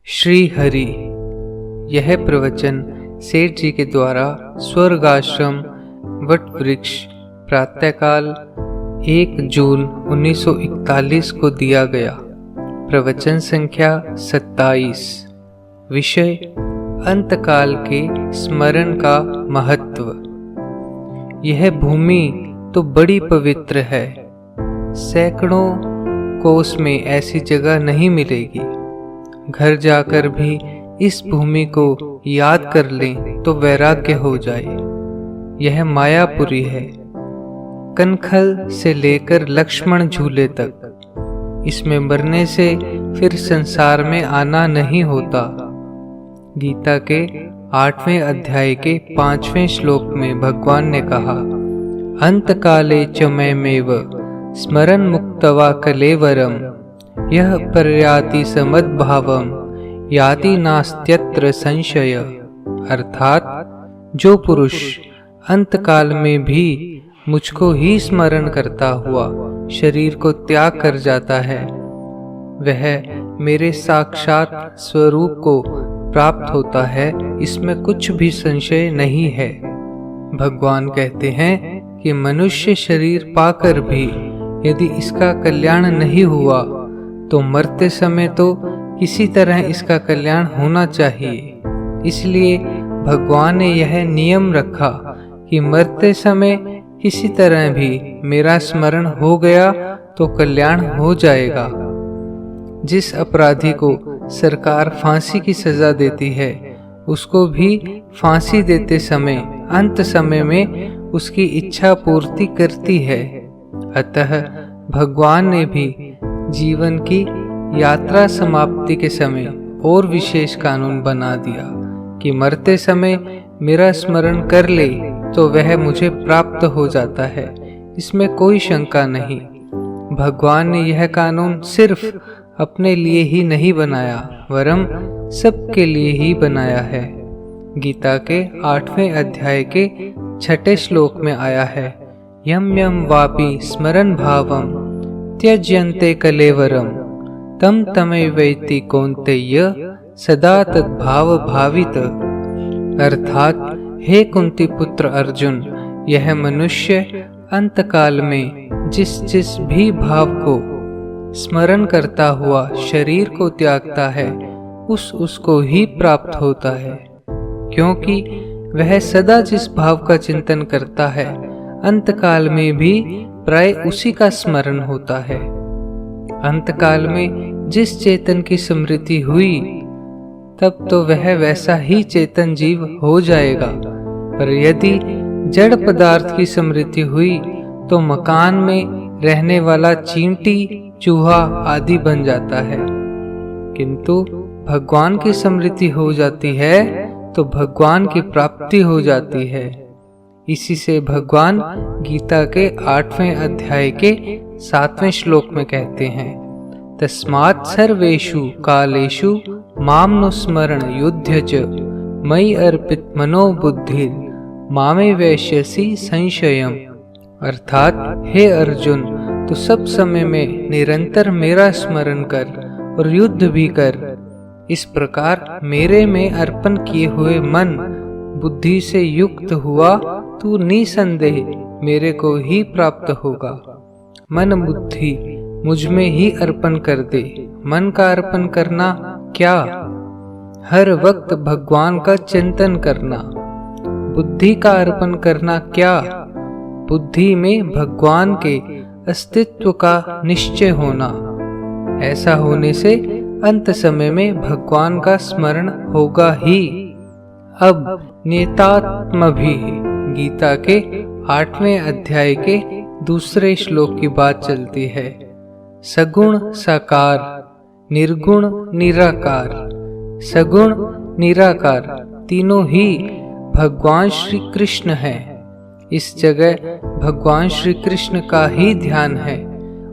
श्री हरि। यह प्रवचन सेठ जी के द्वारा स्वर्गाश्रम वट वृक्ष प्रातःकाल 1 जून 1941 को दिया गया। प्रवचन संख्या 27। विषय अंतकाल के स्मरण का महत्व। यह भूमि तो बड़ी पवित्र है, सैकड़ों कोस में ऐसी जगह नहीं मिलेगी। घर जाकर भी इस भूमि को याद कर लें तो वैराग्य हो जाए। यह मायापुरी है, कनखल से लेकर लक्ष्मण झूले तक। इसमें मरने से फिर संसार में आना नहीं होता। गीता के 8वें अध्याय के 5वें श्लोक में भगवान ने कहा, अंतकाले च मयमेव स्मरन् मुक्त्वा कलेवरम यह पर्याति समद्भावम याति नास्त्यत्र संशय। अर्थात जो पुरुष अंतकाल में भी मुझको ही स्मरण करता हुआ शरीर को त्याग कर जाता है, वह मेरे साक्षात स्वरूप को प्राप्त होता है, इसमें कुछ भी संशय नहीं है। भगवान कहते हैं कि मनुष्य शरीर पाकर भी यदि इसका कल्याण नहीं हुआ तो मरते समय तो किसी तरह इसका कल्याण होना चाहिए। इसलिए भगवान ने यह नियम रखा कि मरते समय किसी तरह भी मेरा स्मरण हो गया तो कल्याण हो जाएगा। जिस अपराधी को सरकार फांसी की सजा देती है, उसको भी फांसी देते समय अंत समय में उसकी इच्छा पूर्ति करती है। अतः भगवान ने भी जीवन की यात्रा समाप्ति के समय और विशेष कानून बना दिया कि मरते समय मेरा स्मरण कर ले तो वह मुझे प्राप्त हो जाता है, इसमें कोई शंका नहीं। भगवान ने यह कानून सिर्फ अपने लिए ही नहीं बनाया, वरम सबके लिए ही बनाया है। गीता के 8वें अध्याय के 6ठे श्लोक में आया है, यम यम वापि स्मरन् भावम त्यज्यन्ते कलेवरम तम तमैवैति कौन्तेय सदा तद्भाव भावित। अर्थात हे कुंती पुत्र अर्जुन, यह मनुष्य अंतकाल में जिस जिस भी भाव को स्मरण करता हुआ शरीर को त्यागता है, उसको ही प्राप्त होता है। क्योंकि वह सदा जिस भाव का चिंतन करता है, अंतकाल में भी प्राय उसी का स्मरण होता है। अंतकाल में जिस चेतन की स्मृति हुई, तब तो वह वैसा ही चेतन जीव हो जाएगा। पर यदि जड़ पदार्थ की स्मृति हुई तो मकान में रहने वाला चींटी, चूहा आदि बन जाता है। किंतु भगवान की स्मृति हो जाती है तो भगवान की प्राप्ति हो जाती है। इसी से भगवान गीता के 8वें अध्याय के 7वें श्लोक में कहते हैं, तस्मात् सर्वेषु कालेषु मामनुस्मरण युध्य च मयि अर्पित मनो बुद्धि मामे वैश्यसि संशयम। अर्थात हे अर्जुन, तो सब समय में निरंतर मेरा स्मरण कर और युद्ध भी कर। इस प्रकार मेरे में अर्पण किए हुए मन बुद्धि से युक्त हुआ तू निसंदेह मेरे को ही प्राप्त होगा। मन बुद्धि मुझ में ही अर्पण कर दे। मन का अर्पण करना क्या? हर वक्त भगवान का चिंतन करना। बुद्धि का अर्पण करना क्या? बुद्धि में भगवान के अस्तित्व का निश्चय होना। ऐसा होने से अंत समय में भगवान का स्मरण होगा ही। अब नेतात्म भी गीता के 8वें अध्याय के 2 श्लोक की बात चलती है, सगुण साकार निर्गुण निराकार। सगुण निराकार तीनों ही भगवान श्री कृष्ण हैं। इस जगह भगवान श्री कृष्ण का ही ध्यान है।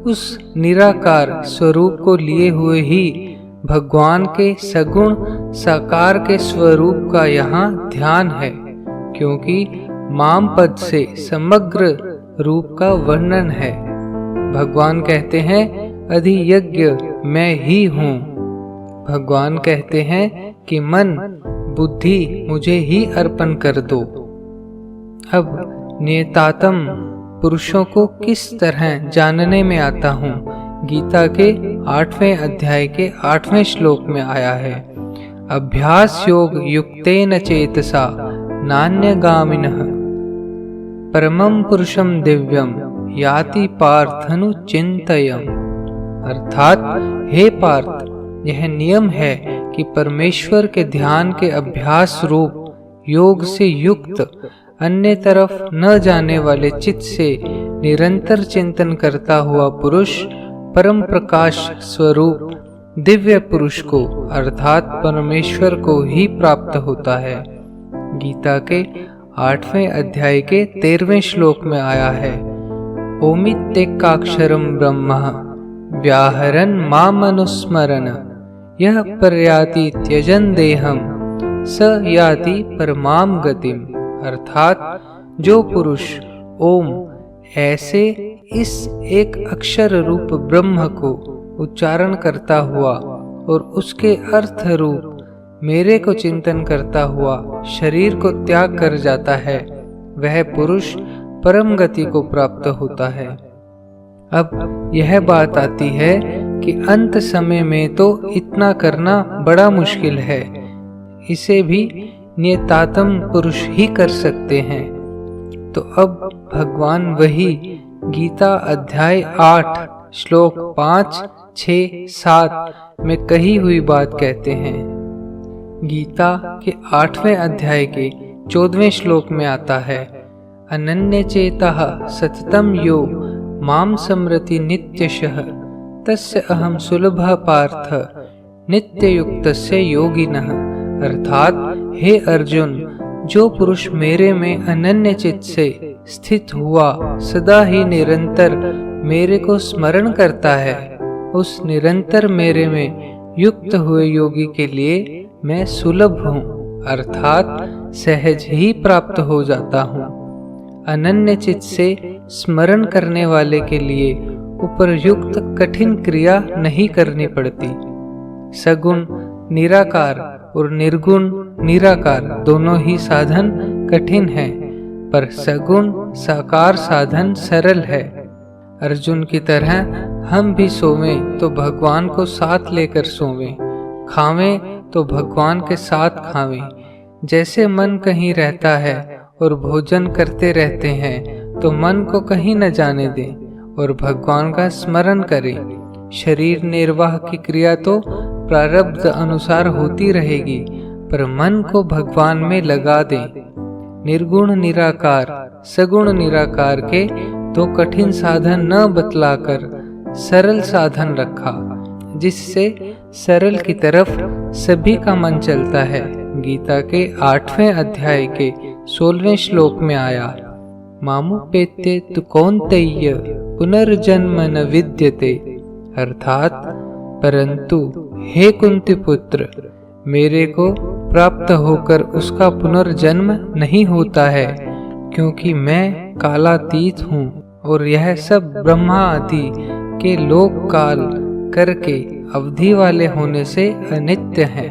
उस निराकार स्वरूप को लिए हुए ही भगवान के सगुण साकार के स्वरूप का यहाँ ध्यान है। क्योंकि माम पद से समग्र रूप का वर्णन है। भगवान कहते हैं, अधियज्ञ मैं ही हूँ। भगवान कहते हैं कि मन बुद्धि मुझे ही अर्पण कर दो। अब नियतात्म पुरुषों को किस तरह जानने में आता हूँ, गीता के 8वें अध्याय के 8वें श्लोक में आया है। अभ्यास योग युक्तेन चेतसा नान्यगामिनः परमं पुरुषं दिव्यम याति पार्थनु चिंतयम्। अर्थात हे पार्थ, यह नियम है कि परमेश्वर के ध्यान के अभ्यास रूप योग से युक्त अन्य तरफ न जाने वाले चित्त से निरंतर चिंतन करता हुआ पुरुष परम प्रकाश स्वरूप दिव्य पुरुष को अर्थात परमेश्वर को ही प्राप्त होता है। गीता के 8वें अध्याय के 13वें श्लोक में आया है, ओमित्येकाक्षरं ब्रह्म व्याहरन् मामनुस्मरन् यः पर्याति त्यजन् देहं स याति परमां गतिम्। अर्थात जो पुरुष ओम ऐसे इस एक अक्षर रूप ब्रह्म को उच्चारण करता हुआ और उसके अर्थ रूप मेरे को चिंतन करता हुआ शरीर को त्याग कर जाता है, वह पुरुष परम गति को प्राप्त होता है। अब यह बात आती है कि अंत समय में तो इतना करना बड़ा मुश्किल है, इसे भी नियतात्म पुरुष ही कर सकते हैं। तो अब भगवान वही गीता अध्याय 8 श्लोक 5, 6, 7 में कही हुई बात कहते हैं। गीता के 8वें अध्याय के 14वें श्लोक में आता है, अनन्यचेतः सततं यो मां स्मरति नित्यशः तस्य अहं सुलभः पार्थ नित्ययुक्तस्य योगिनः। अर्थात हे अर्जुन, जो पुरुष मेरे में अनन्य चित्त से स्थित हुआ सदा ही निरंतर मेरे को स्मरण करता है, उस निरंतर मेरे में युक्त हुए योगी के लिए मैं सुलभ हूँ, अर्थात सहज ही प्राप्त हो जाता हूँ। अनन्य चित्त से स्मरण करने वाले के लिए उपरयुक्त कठिन क्रिया नहीं करनी पड़ती। सगुण निराकार और निर्गुण निराकार दोनों ही साधन कठिन हैं, पर सगुण साकार साधन सरल है। अर्जुन की तरह हम भी सोवें तो भगवान को साथ लेकर सोवें, खावें तो भगवान के साथ खावें। जैसे मन कहीं रहता है और भोजन करते रहते हैं तो मन को कहीं न जाने दें और भगवान का स्मरण करें। शरीर निर्वाह की क्रिया तो प्रारब्ध अनुसार होती रहेगी, पर मन को भगवान में लगा दें। निर्गुण निराकार सगुण निराकार के तो कठिन साधन न बतलाकर सरल साधन रखा, जिससे सरल की तरफ सभी का मन चलता है। गीता के 8वें अध्याय के 16वें श्लोक में आया, मामुपेत्य तु कौन्तेय पुनर्जन्म न विद्यते। अर्थात परंतु हे कुंती पुत्र, मेरे को प्राप्त होकर उसका पुनर्जन्म नहीं होता है, क्योंकि मैं कालातीत हूँ और यह सब ब्रह्मा आदि के लोक काल करके अवधि वाले होने से अनित्य हैं।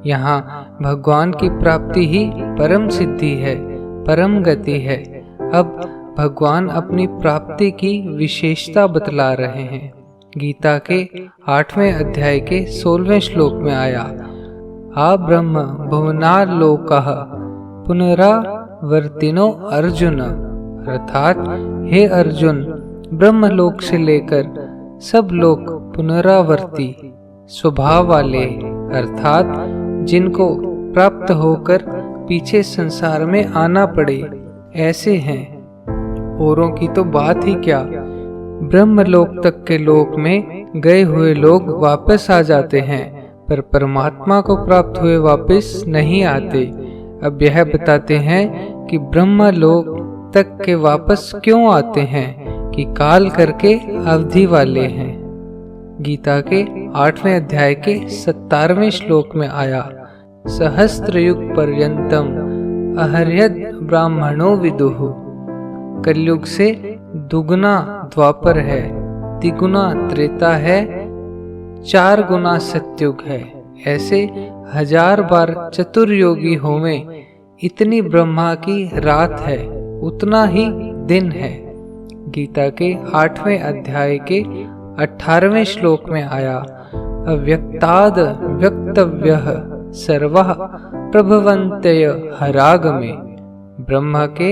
यहाँ भगवान की प्राप्ति ही परम सिद्धि है, परम गति है। अब भगवान अपनी प्राप्ति की विशेषता बतला रहे हैं। गीता के 8वें अध्याय के 16वें श्लोक में आया, आ ब्रह्म भुवनालोकः पुनरावर्तिनो अर्जुन। अर्थात हे अर्जुन, ब्रह्मलोक से लेकर सब लोग पुनरावर्ती स्वभाव वाले, अर्थात जिनको प्राप्त होकर पीछे संसार में आना पड़े, ऐसे हैं। औरों की तो बात ही क्या, ब्रह्मलोक तक के लोक में गए हुए लोग वापस आ जाते हैं, पर परमात्मा को प्राप्त हुए वापस नहीं आते। अब यह बताते हैं कि ब्रह्मलोक तक के वापस क्यों आते हैं, कि काल करके अवधि वाले हैं। गीता के 8वें अध्याय के 17वें श्लोक में आया, सहस्त्रयुग पर्यंतम अहर्यद ब्राह्मणो विदुः। कलयुग से दुगुना द्वापर है, तिगुना त्रेता है, 4 गुना सत्युग है, ऐसे 1000 बार चतुर्योगी होवें, इतनी ब्रह्मा की रात है, उतना ही दिन है। गीता के 8वें अध्याय के 18वें श्लोक में आया, अव्यक्ताद व्यक्तव्यः सर्वः प्रभवन्त्यय हरागमे। ब्रह्मा के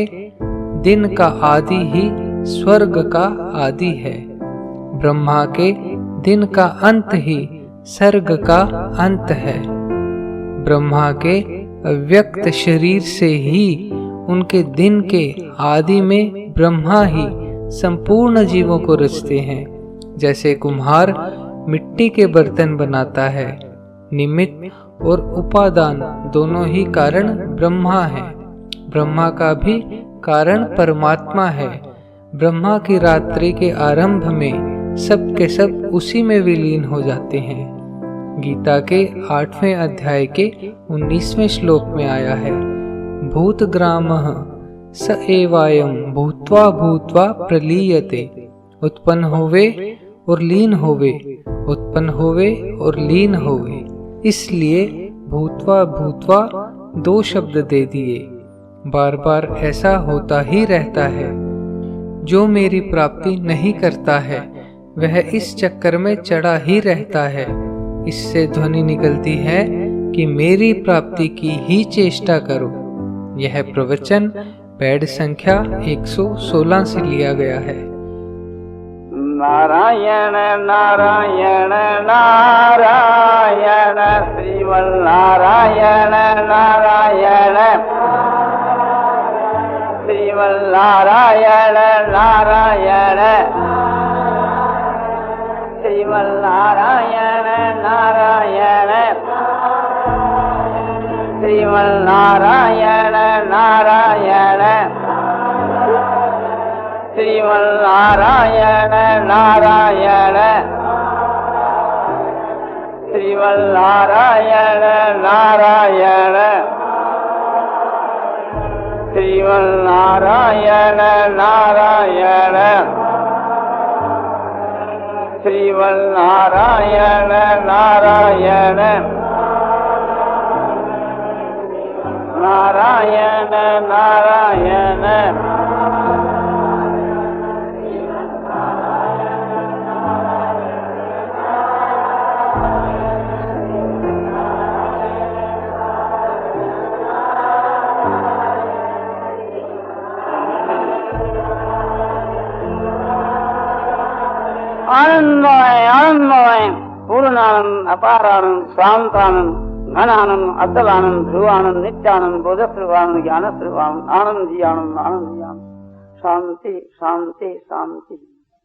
दिन का आदि ही स्वर्ग का आदि है, ब्रह्मा के दिन का अंत ही सर्ग का अंत है। ब्रह्मा के अव्यक्त शरीर से ही उनके दिन के आदि में ब्रह्मा ही संपूर्ण जीवों को रचते हैं। जैसे कुम्हार मिट्टी के बर्तन बनाता है, निमित्त और उपादान दोनों ही कारण ब्रह्मा है। ब्रह्मा का भी कारण परमात्मा है। ब्रह्मा की रात्रि के आरंभ में सब के सब उसी में विलीन हो जाते हैं। गीता के 8वें अध्याय के 19वें श्लोक में आया है, भूतग्रामः स एवायं भूत्वा भूत्वा प्रलीयते। उत्पन्न होवे और लीन होवे, उत्पन्न होवे और लीन होवे। इसलिए भूत्वा भूत्वा 2 शब्द दे दिए। बार बार ऐसा होता ही रहता है। जो मेरी प्राप्ति नहीं करता है वह इस चक्कर में चढ़ा ही रहता है। इससे ध्वनि निकलती है कि मेरी प्राप्ति की ही चेष्टा करो। यह प्रवचन पैड संख्या 116 से लिया गया है। नारायण नारायण नारायण श्रीमन्नारायण नारायण श्रीमन्नारायण नारायण श्रीमन्नारायण नारायण श्रीमन्नारायण नारायण श्रीमन्नारायण नारायण श्रीमन्नारायण नारायण श्रीमन्नारायण नारायण श्रीमन्नारायण नारायण नारायण नारायण आनंदमय आनंदमय पूर्णानंद अपारानंद शांतानंद घनानंद अतलानंद ध्रुवानंद नित्यानंद बोधस्वरूपानंद ज्ञानस्वरूपानंद आनंद जी आनंद आनंद जी आनंद शांति शांति शांति।